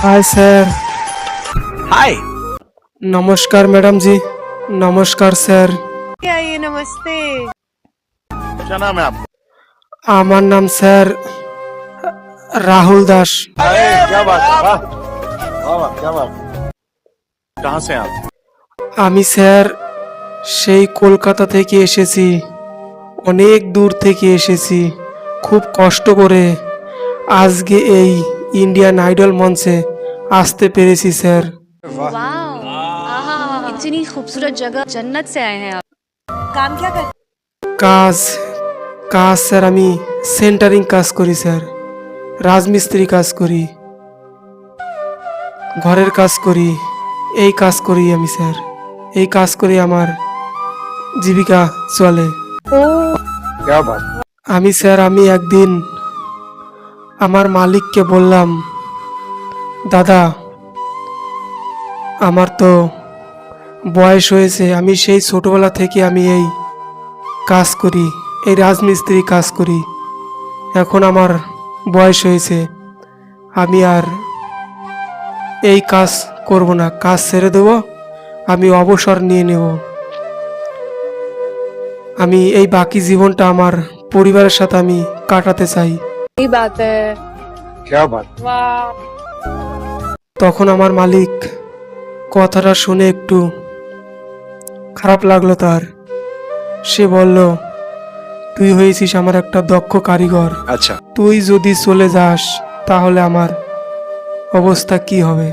Hi sir. हाय। नमस्कार madam जी। नमस्कार sir. क्या ये नमस्ते। क्या नाम है आपका? আমার নাম স্যার রাহুল দাস। अरे क्या बात है, वाह वाह वाह, क्या बात। कहाँ से हैं आप? আমি স্যার সেই কলকাতা থেকে এসেছি, অনেক দূর থেকে এসেছি, খুব কষ্ট করে আজকে এই ইন্ডিয়ান আইডল মঞ্চে আসতে পেরেছি স্যার। वाह आहा इतनी खूबसूरत जगह जन्नत से आए हैं आप। काम क्या कर কাজ কাজ স্যার আমি সেন্টারিং কাজ করি স্যার, রাজমিস্ত্রি কাজ করি, ঘরের কাজ করি, এই কাজ করি আমি স্যার। এই কাজ করে আমার জীবিকা চলে। क्या बात। আমি একদিন আমার মালিককে বললাম, দাদা আমার তো বয়স হয়েছে, আমি সেই ছোটবেলা থেকে আমি এই কাজ করি, এই রাজমিস্ত্রি কাজ করি, এখন আমার বয়স হয়েছে, আমি আর এই কাজ করব না, কাজ ছেড়ে দেবো, আমি অবসর নিয়ে নেব। আমি এই বাকি জীবনটা আমার পরিবারের সাথে আমি কাটাতে চাই। सही बात है। क्या बात। वाह। তখন আমার মালিক কথাটা শুনে একটু খারাপ লাগলো তার। সে বলল, তুই হয়েছিস আমার একটা দক্ষ কারিগর, अच्छा। তুই যদি চলে যাস তাহলে আমার অবস্থা কি হবে?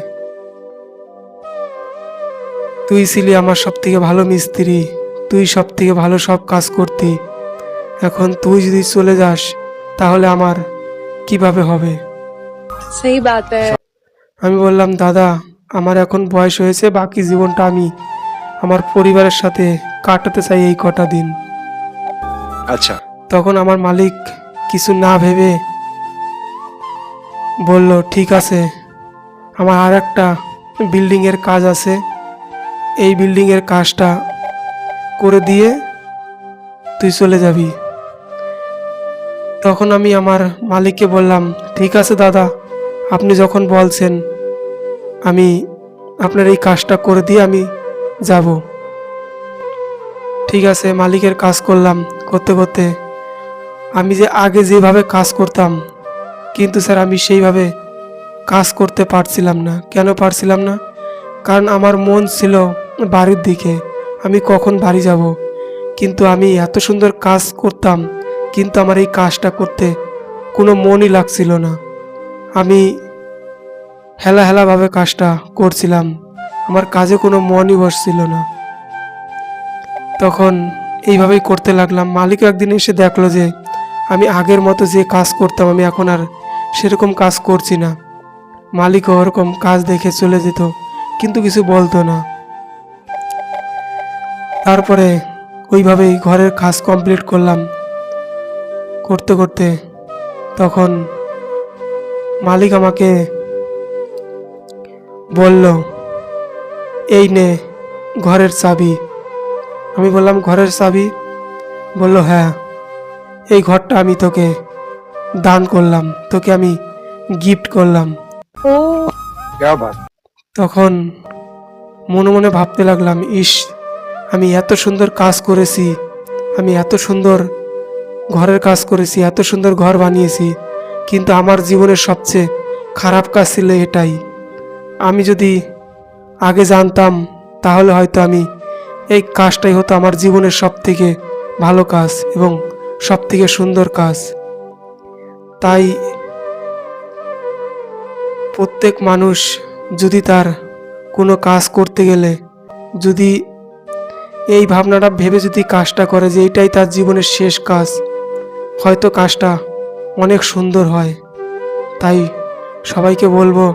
তুই ছিলি আমার সব থেকে ভালো মিস্ত্রি, তুই সব থেকে ভালো সব কাজ করতি, এখন তুই যদি চলে যাস তাহলে আমার কিভাবে হবে? सही बात है। আমি বললাম, দাদা আমার এখন বয়স হয়েছে, বাকি জীবনটা আমি আমার পরিবারের সাথে কাটাতে চাই এই কটা দিন। अच्छा। তখন আমার মালিক কিছু না ভেবে বলল, ঠিক আছে, আমার আর একটা বিল্ডিংয়ের কাজ আছে, এই বিল্ডিংয়ের কাজটা করে দিয়ে তুই চলে যাবি। তখন আমি আমার মালিককে বললাম, ঠিক আছে দাদা, আপনি যখন বলছেন আমি আপনার এই কাজটা করে দিয়ে আমি যাব। ঠিক আছে, মালিকের কাজ করলাম, করতে করতে আমি যে আগে যেভাবে কাজ করতাম, কিন্তু স্যার আমি সেইভাবে কাজ করতে পারছিলাম না। কেন পারছিলাম না? কারণ আমার মন ছিল বাড়ির দিকে, আমি কখন বাড়ি যাব। কিন্তু আমি এত সুন্দর কাজ করতাম, কিন্তু আমার এই কাজটা করতে কোনো মনই লাগছিল না। আমি হেলা হেলাভাবে কাজটা করছিলাম, আমার কাজে কোনো মনই বসছিল না। তখন এইভাবেই করতে লাগলাম। মালিক একদিন এসে দেখলো যে আমি আগের মতো যে কাজ করতাম আমি এখন আর সেরকম কাজ করছি না। মালিকও ওরকম কাজ দেখে চলে যেত, কিন্তু কিছু বলতো না। তারপরে ওইভাবেই ঘরের কাজ কমপ্লিট করলাম, করতে করতে তখন মালিক আমাকে বলল, এই নে ঘরের চাবি। আমি বললাম, ঘরের চাবি? বলল, হ্যাঁ, এই ঘরটা আমি তোকে দান করলাম, তোকে আমি গিফট করলাম। क्या बात। তখন মনে মনে ভাবতে লাগলাম, ইস, আমি এত সুন্দর কাজ করেছি, আমি এত সুন্দর ঘরের কাজ করেছি, এত সুন্দর ঘর বানিয়েছি, কিন্তু আমার জীবনের সবচেয়ে খারাপ কাজ ছিল এটাই। আমি যদি আগে জানতাম তাহলে হয়তো আমি এই কাজটাই হতো আমার জীবনের সবথেকে ভালো কাজ এবং সবথেকে সুন্দর কাজ। তাই প্রত্যেক মানুষ যদি তার কোনো কাজ করতে গেলে যদি এই ভাবনাটা ভেবে যদি কাজটা করে যে এটাই তার জীবনের শেষ কাজ, হয়তো কাজটা অনেক সুন্দর হয়। তাই সবাইকে বলবো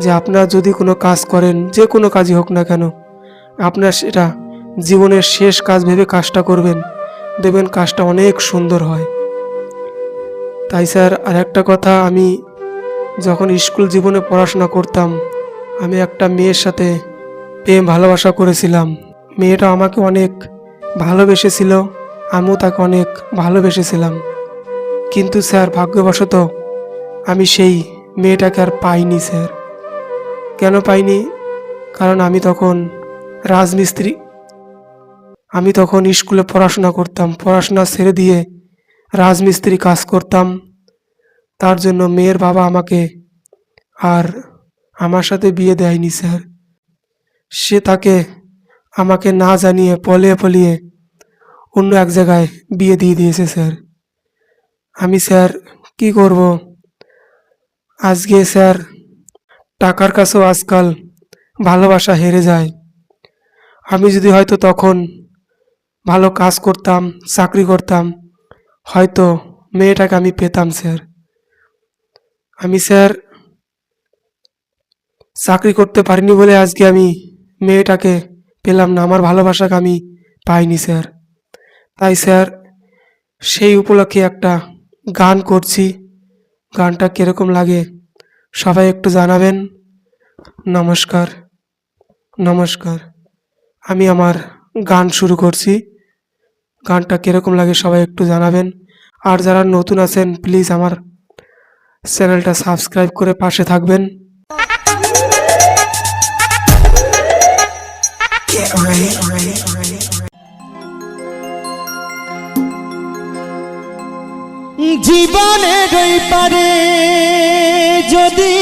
যে আপনারা যদি কোনো কাজ করেন, যে কোনো কাজই হোক না কেন, আপনার সেটা জীবনের শেষ কাজ ভেবে কাজটা করবেন, দেখবেন কাজটা অনেক সুন্দর হয়। তাই স্যার আর একটা কথা, আমি যখন স্কুল জীবনে পড়াশোনা করতাম আমি একটা মেয়ের সাথে প্রেম ভালোবাসা করেছিলাম। মেয়েটা আমাকে অনেক ভালোবেসেছিল, আমিও তাকে অনেক ভালোবেসেছিলাম, কিন্তু স্যার ভাগ্যবশত আমি সেই মেয়েটাকে আর পাইনি স্যার। কেন পাইনি? কারণ আমি তখন রাজমিস্ত্রি, আমি তখন স্কুলে পড়াশোনা করতাম, পড়াশোনা ছেড়ে দিয়ে রাজমিস্ত্রি কাজ করতাম। তার জন্য মেয়ের বাবা আমাকে আর আমার সাথে বিয়ে দেয়নি স্যার। সে তাকে আমাকে না জানিয়ে পলিয়ে পলিয়ে অন্য এক জায়গায় বিয়ে দিয়ে দিয়েছে স্যার। আমি স্যার কি করব? আজকে স্যার টাকার কাছেও আজকাল ভালোবাসা হেরে যায়। আমি যদি হয়তো তখন ভালো কাজ করতাম, চাকরি করতাম, হয়তো মেয়েটাকে আমি পেতাম স্যার। আমি স্যার চাকরি করতে পারিনি বলে আজকে আমি মেয়েটাকে পেলাম না, আমার ভালোবাসাকে আমি পাইনি স্যার। তাই স্যার সেই উপলক্ষে একটা গান করছি। গানটা কীরকম লাগে সবাই একটু জানাবেন। নমস্কার, নমস্কার। আমি আমার গান শুরু করছি। গানটা কীরকম লাগে সবাই একটু জানাবেন। আর যারা নতুন আছেন প্লিজ আমার চ্যানেলটা সাবস্ক্রাইব করে পাশে থাকবেন। জীবনের ওই পারে যদি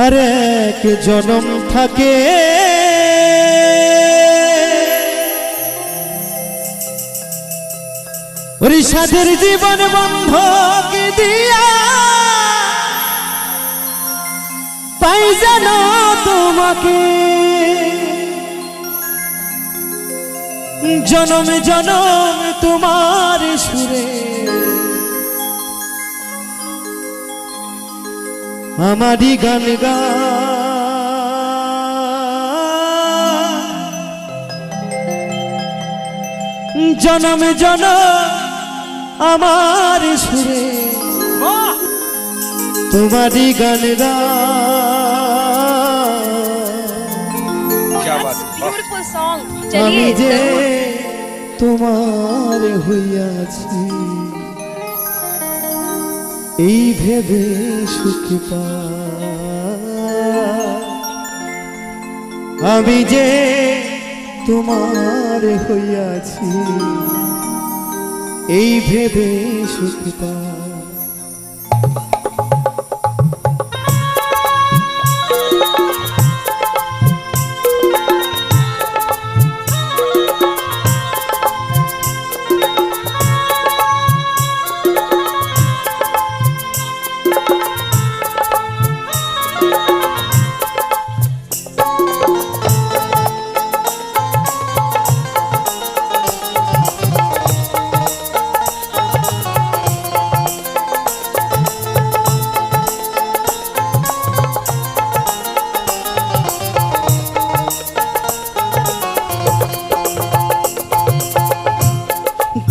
আর এক জনম থাকে, ওই সাধের জীবন বন্ধক দিয়া পাই জানো তোমাকে, জনম জনম তোমার সুরে আমারি গান গা, জনম জনম আমার সুরে তোমারি গান গা। Beautiful song. আমি चलिए যে जरूर। তোমার হইয়াছি এই ভেবে সুখ পাই, আমি যে তোমার হইয়াছি এই ভেবে সুখ পাই।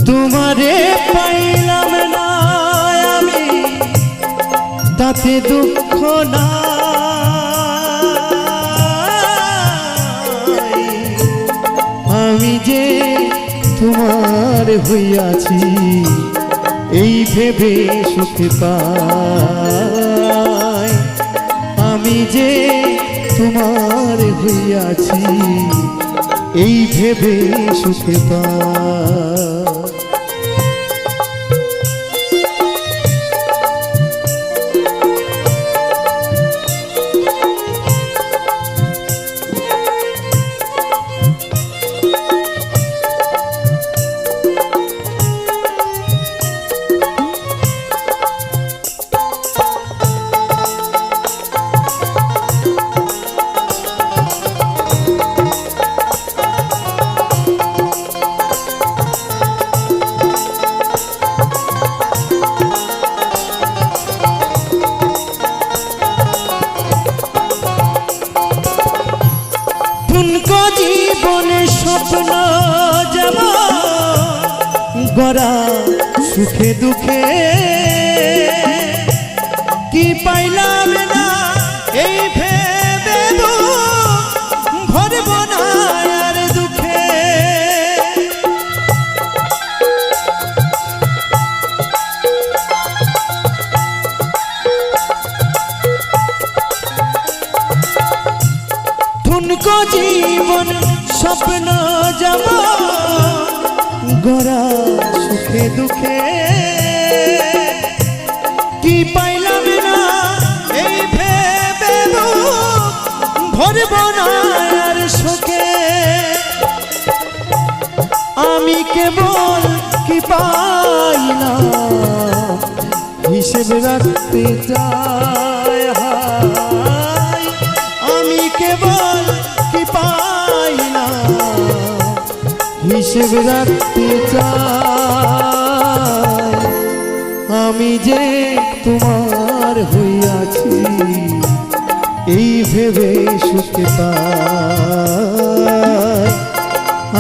তোমারে পাইলাম না আমি তাতে দুঃখ নাই, আমি যে তোমার হইয়াছি এই ভেবে সুখ পাই, আমি যে তোমার হইয়াছি এই ভেবে সুখ পাই। জীবনে স্বপ্ন যেমন গড়া সুখে দুঃখে কি পাইলাম না এই ভেবে ভরব না আর দুঃখে, জীবন স্বপ্ন জামা গড়া সুখে দুঃখে কি পাইলাম না এই ভেবে ভরব না আর শোকে আমি কেবল কি পাইলাম হিসেব রাখতে চাই হায় আমি কেবল কি পাইলাম হিসেব রাখতে চাই আমি যে তোমার হইয়াছি এই ভেবে সুখে পাই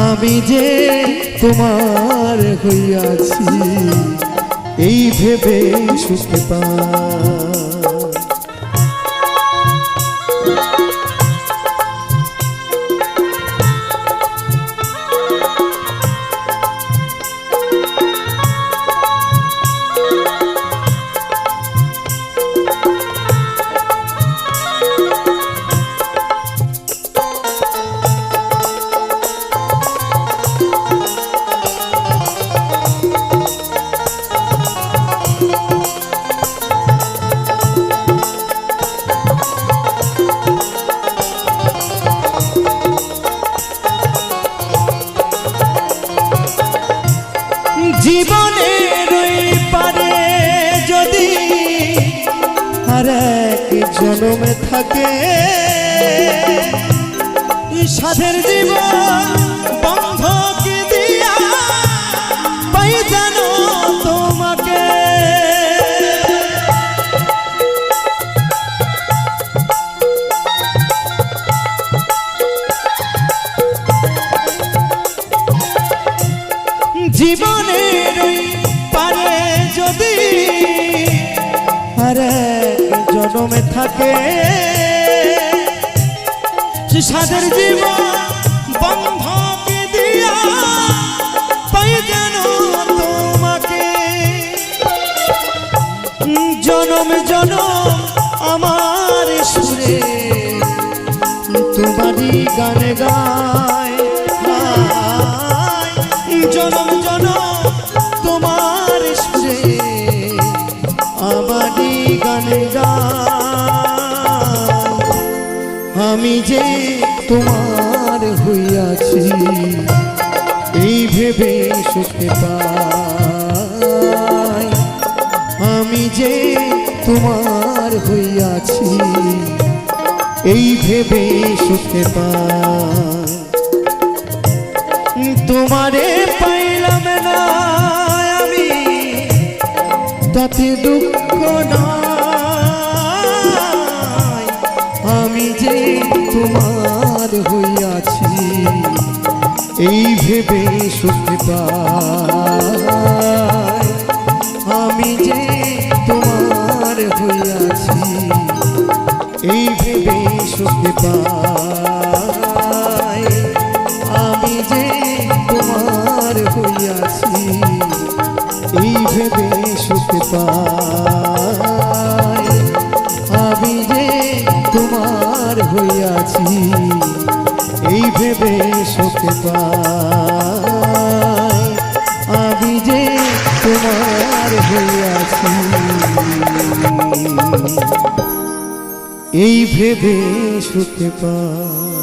আমি যে তোমার হইয়াছি এই ভেবে সুখে পাই জীবনের ওই পারে যদি আর এক জন্মে থাকে সাধের জীবন বন্ধকে দিয়া পাই জানো তোমাকে জীবনের পারে যদি আর এক জন্মে থাকে সাদের জীবন বন্ধকে দিয়া পাই যেন তোমাকে জনম জনম আমার সুরে তোমারই গানে গায় জনম জনম তোমার সুরে আমারই গানে গায় আমি যে তোমার হইয়াছি এই ভেবে সুখে পাই আমি যে তোমার হইয়াছি এই ভেবে সুখে পাই তোমারে পাইলাম না আমি তাতে দুঃখ নাই আমি যে তোমার হইয়াছি এই ভেবে সুখে পাই আমি যে তোমার হইয়াছি এই ভেবে সুখে পাই আমি যে তোমার হইয়াছি এই ভেবে সুখে পাই আমি যে তোমার হইয়াছি এই ভেবে সুখে পাই আমি যে তোমার হইয়াছি এই ভেবে সুখে পাই।